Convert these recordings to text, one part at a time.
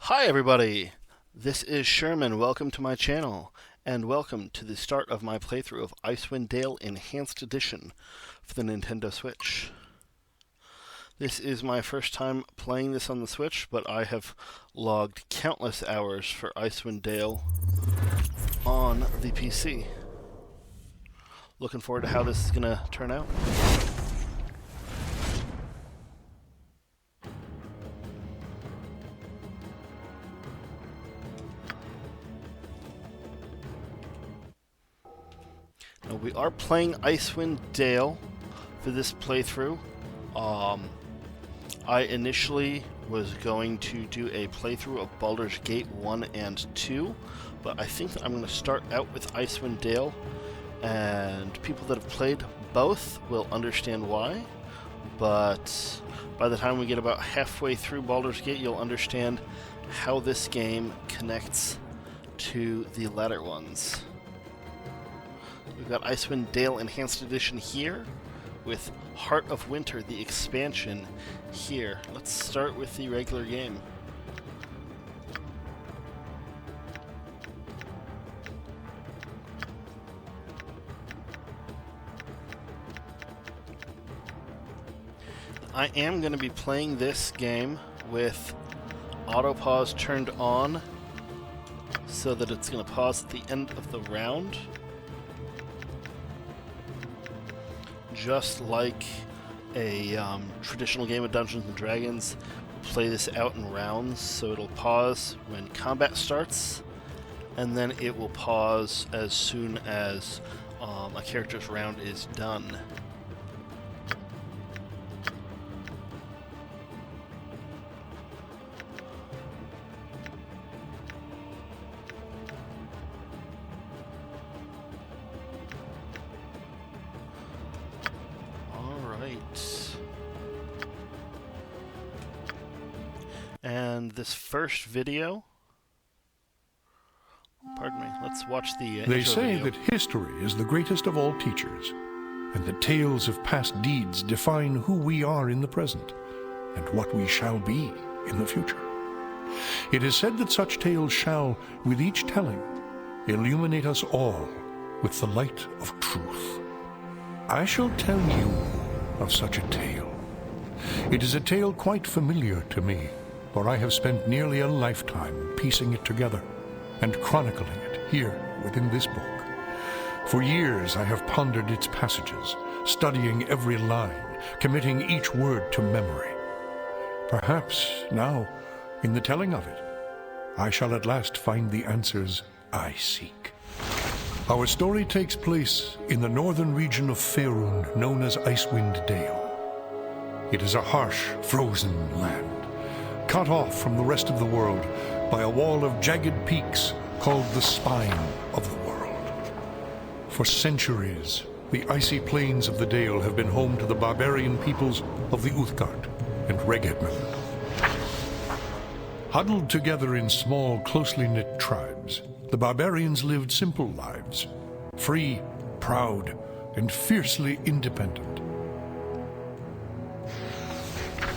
Hi everybody, this is Sherman. Welcome to my channel, and welcome to the start of my playthrough of Icewind Dale Enhanced Edition for the Nintendo Switch. This is my first time playing this on the Switch, but I have logged countless hours for Icewind Dale on the PC. Looking forward to how this is going to turn out. Now, we are playing Icewind Dale for this playthrough. I initially was going to do a playthrough of Baldur's Gate 1 and 2, but I think that I'm going to start out with Icewind Dale, and people that have played both will understand why, but by the time we get about halfway through Baldur's Gate, you'll understand how this game connects to the latter ones. We've got Icewind Dale Enhanced Edition here, with Heart of Winter, the expansion, here. Let's start with the regular game. I am going to be playing this game with auto pause turned on so that it's going to pause at the end of the round. Just like a traditional game of Dungeons & Dragons, play this out in rounds, so it'll pause when combat starts, and then it will pause as soon as a character's round is done. And this first video, pardon me, let's watch the They intro say video. that history is the greatest of all teachers, and that tales of past deeds define who we are in the present, and what we shall be in the future. It is said that such tales shall, with each telling, illuminate us all with the light of truth. I shall tell you of such a tale. It is a tale quite familiar to me, for I have spent nearly a lifetime piecing it together and chronicling it here within this book. For years I have pondered its passages, studying every line, committing each word to memory. Perhaps now, in the telling of it, I shall at last find the answers I seek. Our story takes place in the northern region of Faerun, known as Icewind Dale. It is a harsh, frozen land, cut off from the rest of the world by a wall of jagged peaks called the Spine of the World. For centuries, the icy plains of the Dale have been home to the barbarian peoples of the Uthgard and Regedman. Huddled together in small, closely knit tribes, the barbarians lived simple lives, free, proud, and fiercely independent.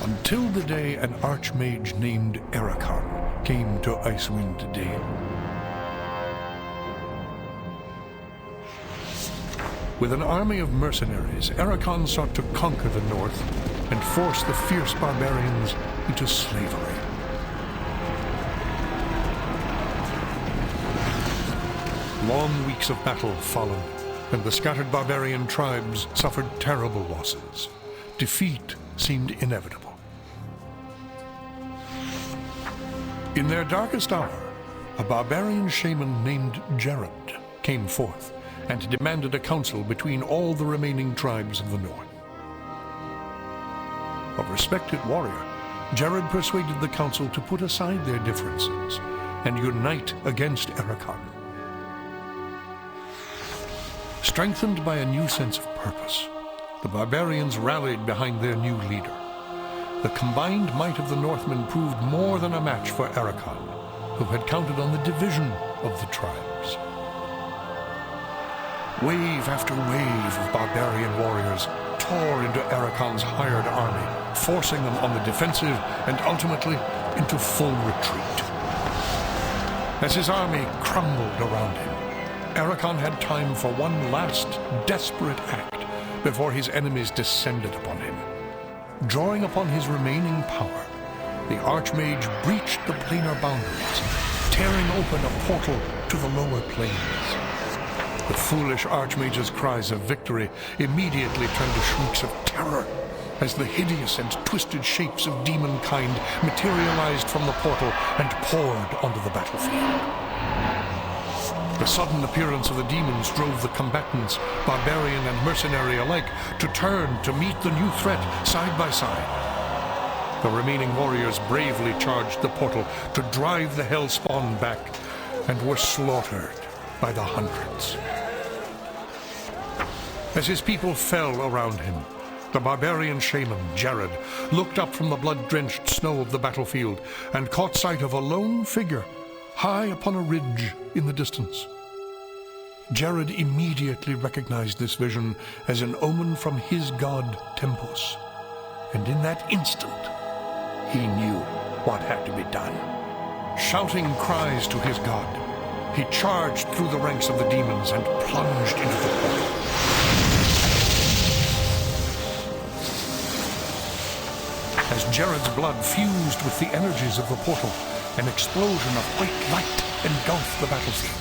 Until the day an archmage named Erakan came to Icewind Dale. With an army of mercenaries, Erakan sought to conquer the north and force the fierce barbarians into slavery. Long weeks of battle followed, and the scattered barbarian tribes suffered terrible losses. Defeat seemed inevitable. In their darkest hour, a barbarian shaman named Jared came forth and demanded a council between all the remaining tribes of the north. A respected warrior, Jared persuaded the council to put aside their differences and unite against Erakan. Strengthened by a new sense of purpose, the barbarians rallied behind their new leader. The combined might of the Northmen proved more than a match for Erakan, who had counted on the division of the tribes. Wave after wave of barbarian warriors tore into Erakan's hired army, forcing them on the defensive and ultimately into full retreat. As his army crumbled around him, Arachon had time for one last desperate act before his enemies descended upon him. Drawing upon his remaining power, the Archmage breached the planar boundaries, tearing open a portal to the lower planes. The foolish Archmage's cries of victory immediately turned to shrieks of terror as the hideous and twisted shapes of demonkind materialized from the portal and poured onto the battlefield. The sudden appearance of the demons drove the combatants, barbarian and mercenary alike, to turn to meet the new threat side by side. The remaining warriors bravely charged the portal to drive the Hellspawn back and were slaughtered by the hundreds. As his people fell around him, the barbarian shaman, Jared, looked up from the blood-drenched snow of the battlefield and caught sight of a lone figure high upon a ridge in the distance. Jared immediately recognized this vision as an omen from his god Tempus, and in that instant, he knew what had to be done. Shouting cries to his god, he charged through the ranks of the demons and plunged into the portal. As Jared's blood fused with the energies of the portal, an explosion of white light engulfed the battlefield.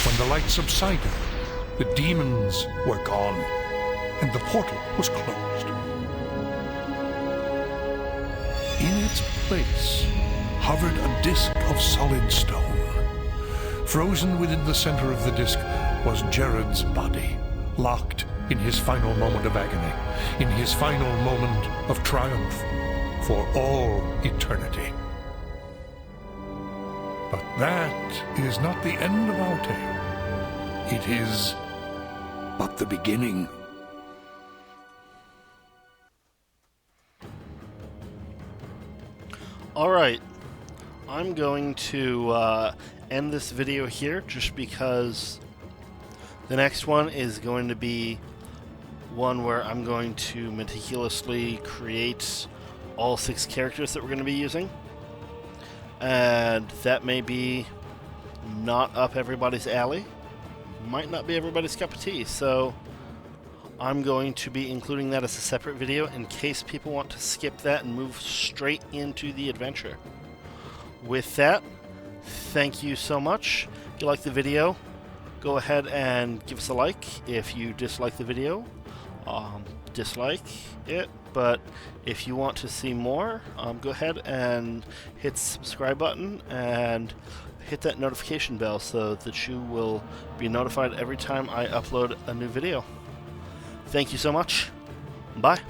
When the light subsided, the demons were gone, and the portal was closed. In its place hovered a disk of solid stone. Frozen within the center of the disk was Jared's body, locked in his final moment of agony, in his final moment of triumph for all eternity. But that is not the end of our tale. It is but the beginning. Alright, I'm going to end this video here just because the next one is going to be one where I'm going to meticulously create all 6 characters that we're going to be using. And that may be not up everybody's alley. Might not be everybody's cup of tea. So I'm going to be including that as a separate video in case people want to skip that and move straight into the adventure. With that, thank you so much. If you like the video, go ahead and give us a like. If you dislike the video, dislike it. But if you want to see more, go ahead and hit the subscribe button and hit that notification bell so that you will be notified every time I upload a new video. Thank you so much. Bye.